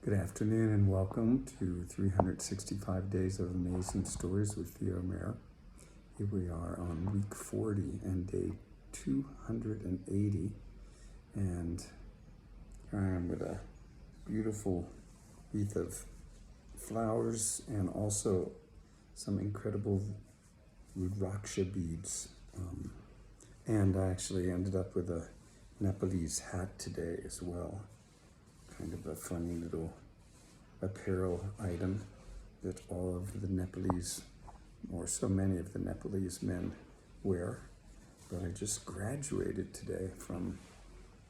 Good afternoon and welcome to 365 Days of Amazing Stories with Theo Mayer. Here we are on week 40 and day 280, and here I am with a beautiful wreath of flowers and also some incredible rudraksha beads. And I actually ended up with a Nepalese hat today as well. Kind of a funny little apparel item that all of the Nepalese, or so many of the Nepalese men wear. But I just graduated today from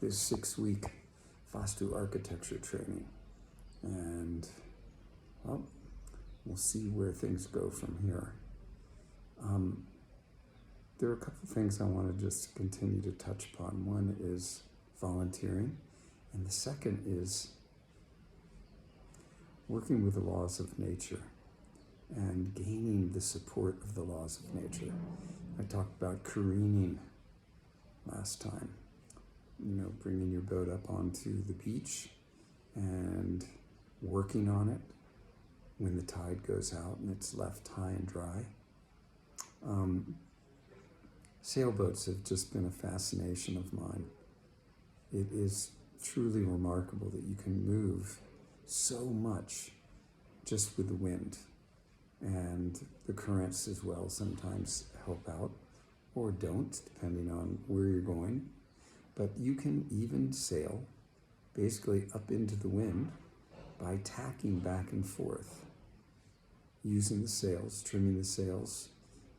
this 6-week Vastu architecture training. And well, we'll see where things go from here. There are a couple of things I want to just continue to touch upon. One is volunteering, and the second is working with the laws of nature and gaining the support of the laws of nature. I talked about careening last time, bringing your boat up onto the beach and working on it when the tide goes out and it's left high and dry. Sailboats have just been a fascination of mine. It is truly remarkable that you can move so much just with the wind, and the currents as well sometimes help out or don't, depending on where you're going. But you can even sail basically up into the wind by tacking back and forth, using the sails, trimming the sails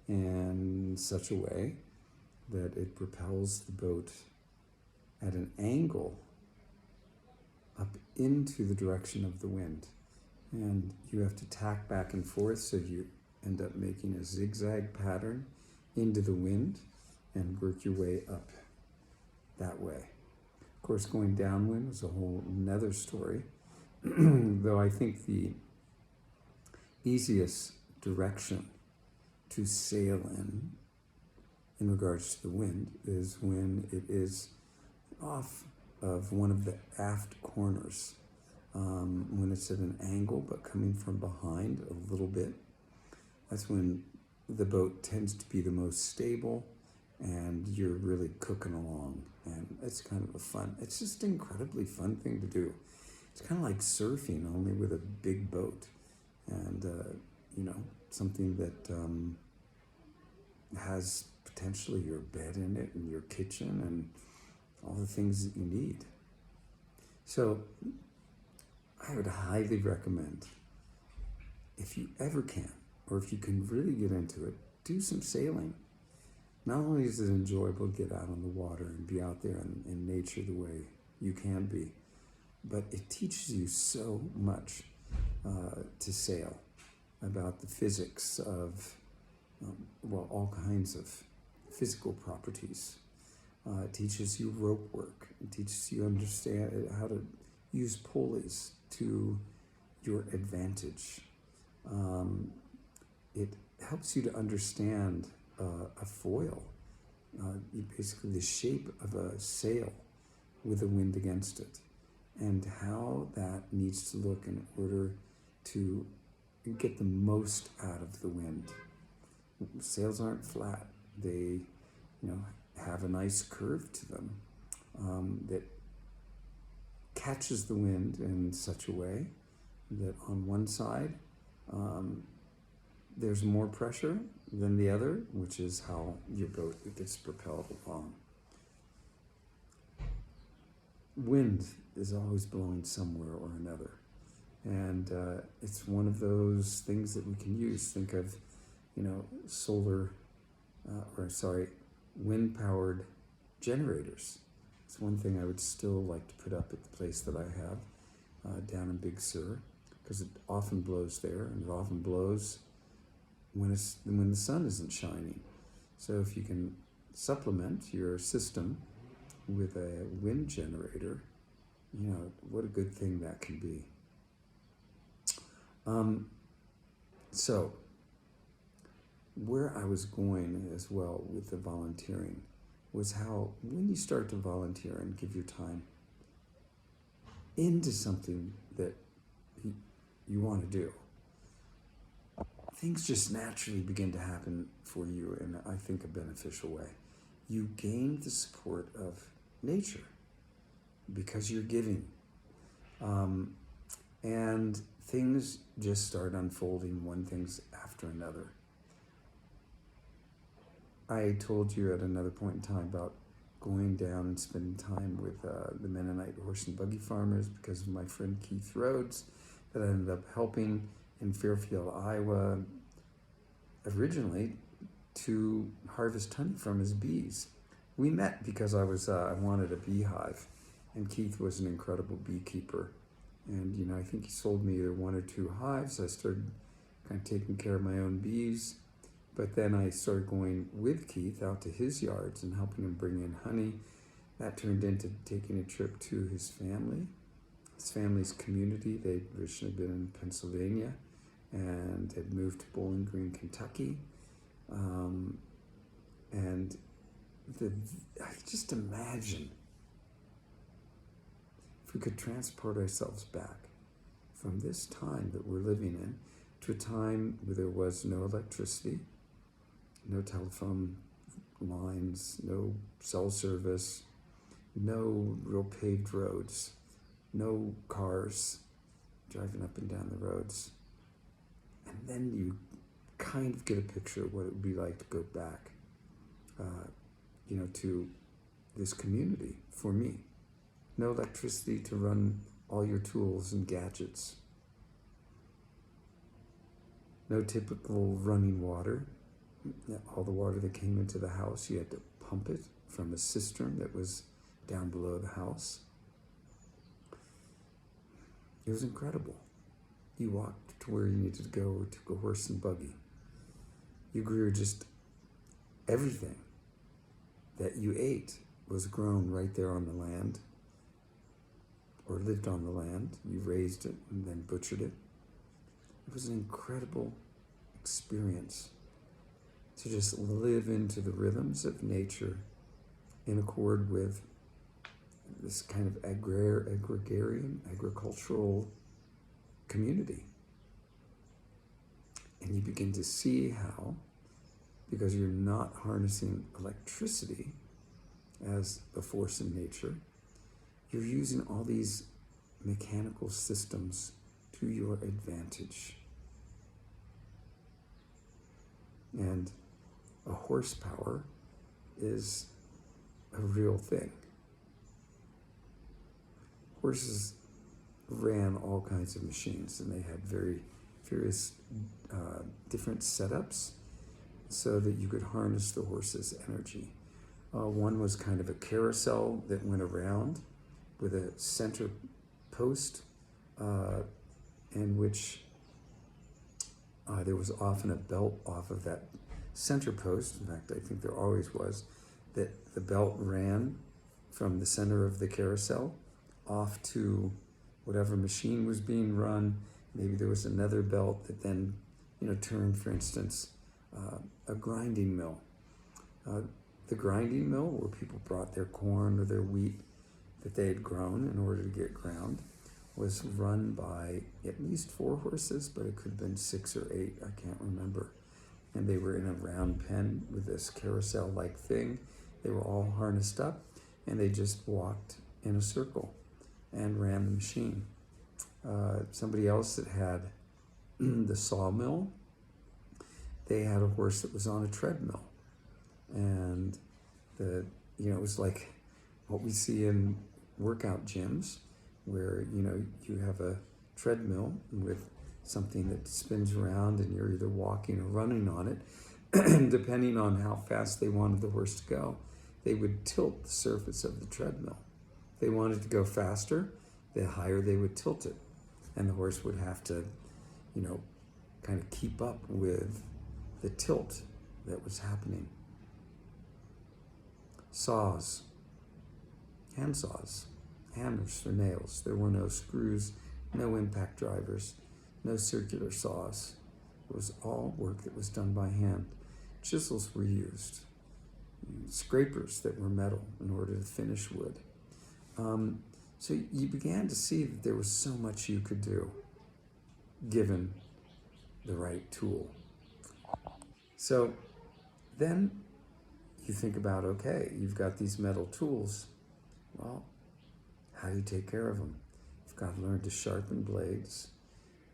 in such a way that it propels the boat at an angle up into the direction of the wind. And you have to tack back and forth, so you end up making a zigzag pattern into the wind and work your way up that way. Of course, going downwind is a whole nother story, though I think the easiest direction to sail in regards to the wind is when it is off of one of the aft corners, when it's at an angle but coming from behind a little bit. That's when the boat tends to be the most stable and you're really cooking along, and it's kind of it's just an incredibly fun thing to do. It's kind of like surfing, only with a big boat, and something that has potentially your bed in it and your kitchen and all the things that you need. So I would highly recommend, if you ever can, or if you can really get into it, do some sailing. Not only is it enjoyable to get out on the water and be out there in nature the way you can be, but it teaches you so much to sail, about the physics of, all kinds of physical properties. It teaches you rope work. It teaches you understand how to use pulleys to your advantage. It helps you to understand a foil, basically the shape of a sail with the wind against it, and how that needs to look in order to get the most out of the wind. Sails aren't flat. They, have a nice curve to them that catches the wind in such a way that on one side there's more pressure than the other, which is how your boat gets propelled along. Wind is always blowing somewhere or another, and it's one of those things that we can use. Think of, wind-powered generators. It's one thing I would still like to put up at the place that I have down in Big Sur, because it often blows there, and it often blows when the sun isn't shining. So if you can supplement your system with a wind generator, what a good thing that can be. So where I was going as well with the volunteering was how when you start to volunteer and give your time into something that you want to do, things just naturally begin to happen for you in, I think, a beneficial way. You gain the support of nature because you're giving. And things just start unfolding, one thing's after another. I told you at another point in time about going down and spending time with the Mennonite horse and buggy farmers because of my friend Keith Rhodes that I ended up helping in Fairfield, Iowa, originally to harvest honey from his bees. We met because I wanted a beehive, and Keith was an incredible beekeeper. And, I think he sold me either 1 or 2 hives. I started kind of taking care of my own bees. But then I started going with Keith out to his yards and helping him bring in honey. That turned into taking a trip to his family, his family's community. They'd originally been in Pennsylvania and had moved to Bowling Green, Kentucky. And I just imagine if we could transport ourselves back from this time that we're living in to a time where there was no electricity, no telephone lines, no cell service, no real paved roads, no cars driving up and down the roads. And then you kind of get a picture of what it would be like to go back, to this community for me. No electricity to run all your tools and gadgets. No typical running water. All the water that came into the house, you had to pump it from a cistern that was down below the house. It was incredible. You walked to where you needed to go or took a horse and buggy. You grew just everything that you ate was grown right there on the land or lived on the land. You raised it and then butchered it. It was an incredible experience to just live into the rhythms of nature in accord with this kind of agrarian, agricultural community. And you begin to see how, because you're not harnessing electricity as a force in nature, you're using all these mechanical systems to your advantage. And a horsepower is a real thing. Horses ran all kinds of machines, and they had various different setups so that you could harness the horse's energy. One was kind of a carousel that went around with a center post in which there was often a belt off of that center post. In fact, I think there always was, that the belt ran from the center of the carousel off to whatever machine was being run. Maybe there was another belt that then, turned, for instance, a grinding mill. The grinding mill, where people brought their corn or their wheat that they had grown in order to get ground, was run by at least 4 horses, but it could have been 6 or 8, I can't remember. And they were in a round pen with this carousel-like thing. They were all harnessed up, and they just walked in a circle and ran the machine. Somebody else that had the sawmill, they had a horse that was on a treadmill. And it was like what we see in workout gyms, where, you have a treadmill with something that spins around and you're either walking or running on it. And depending on how fast they wanted the horse to go, they would tilt the surface of the treadmill. If they wanted to go faster, the higher they would tilt it. And the horse would have to, kind of keep up with the tilt that was happening. Saws, hand saws, hammers for nails. There were no screws, no impact drivers, no circular saws. It was all work that was done by hand. Chisels were used, scrapers that were metal in order to finish wood. So you began to see that there was so much you could do. given the right tool. So then you think about, okay, you've got these metal tools. Well, how do you take care of them? You've got to learn to sharpen blades.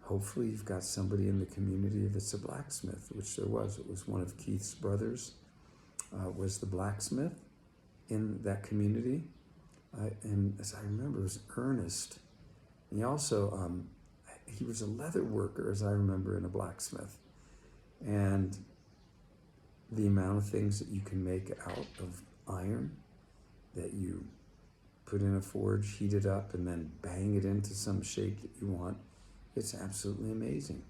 Hopefully you've got somebody in the community that's a blacksmith, which there was. It was one of Keith's brothers, was the blacksmith in that community. And as I remember, it was Ernest. And he also, he was a leather worker, as I remember, in a blacksmith. And the amount of things that you can make out of iron that you put in a forge, heat it up, and then bang it into some shape that you want, it's absolutely amazing.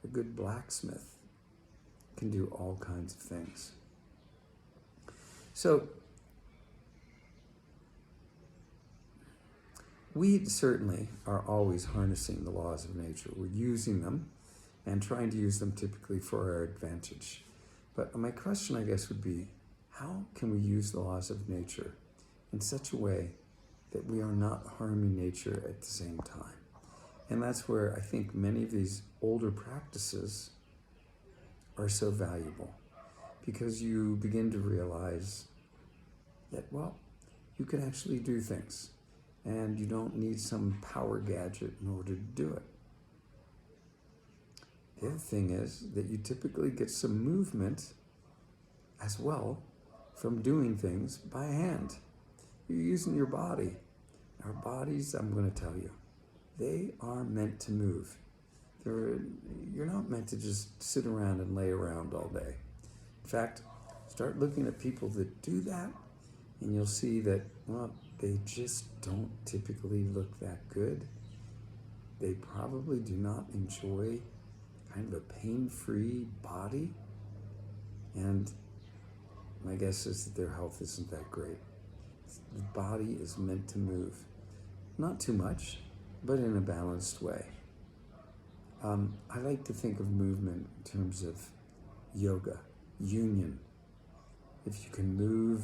A good blacksmith can do all kinds of things. So we certainly are always harnessing the laws of nature. We're using them and trying to use them typically for our advantage. But my question, I guess, would be, how can we use the laws of nature in such a way that we are not harming nature at the same time? And that's where I think many of these older practices are so valuable, because you begin to realize that, well, you can actually do things, and you don't need some power gadget in order to do it. The other thing is that you typically get some movement as well from doing things by hand. You're using your body. Our bodies, I'm going to tell you, they are meant to move. You're not meant to just sit around and lay around all day. In fact, start looking at people that do that, and you'll see that, well, they just don't typically look that good. They probably do not enjoy kind of a pain-free body, and my guess is that their health isn't that great. The body is meant to move. Not too much, but in a balanced way. I like to think of movement in terms of yoga, union. If you can move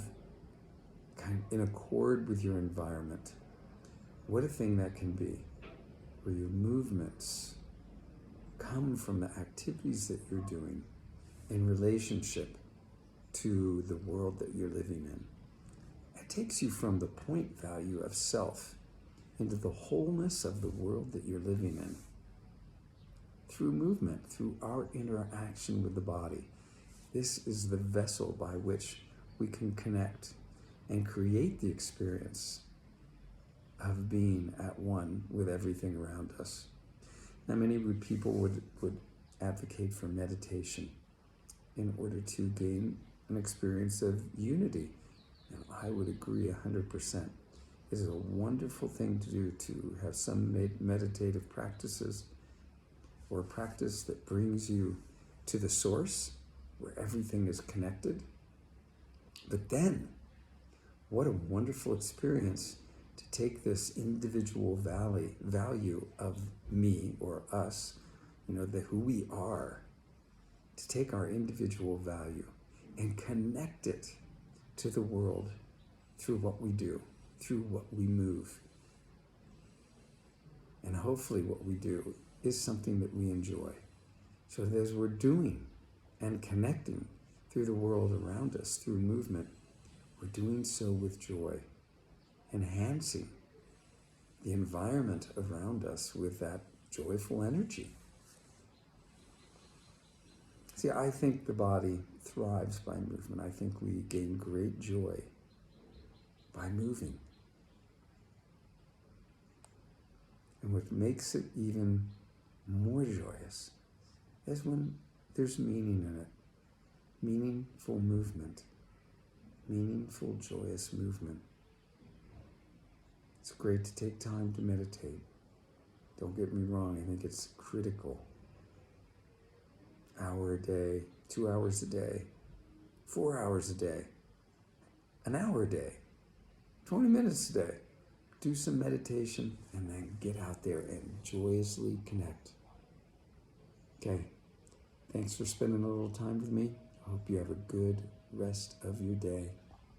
kind of in accord with your environment, what a thing that can be, where your movements come from the activities that you're doing in relationship to the world that you're living in. It takes you from the point value of self into the wholeness of the world that you're living in through movement, through our interaction with the body. This is the vessel by which we can connect and create the experience of being at one with everything around us. Now, many people would advocate for meditation in order to gain an experience of unity. And I would agree 100%. It is a wonderful thing to do, to have some meditative practices, or a practice that brings you to the source where everything is connected. But then, what a wonderful experience to take this individual value of me or us, who we are, to take our individual value and connect it to the world through what we do, through what we move. And hopefully what we do is something that we enjoy. So that as we're doing and connecting through the world around us, through movement, we're doing so with joy, enhancing the environment around us with that joyful energy. See, I think the body thrives by movement. I think we gain great joy by moving. And what makes it even more joyous is when there's meaning in it. Meaningful movement. Meaningful, joyous movement. It's great to take time to meditate. Don't get me wrong, I think it's critical. Hour a day, 2 hours a day, 4 hours a day, an hour a day, 20 minutes a day. Do some meditation and then get out there and joyously connect. Okay, thanks for spending a little time with me. I hope you have a good rest of your day.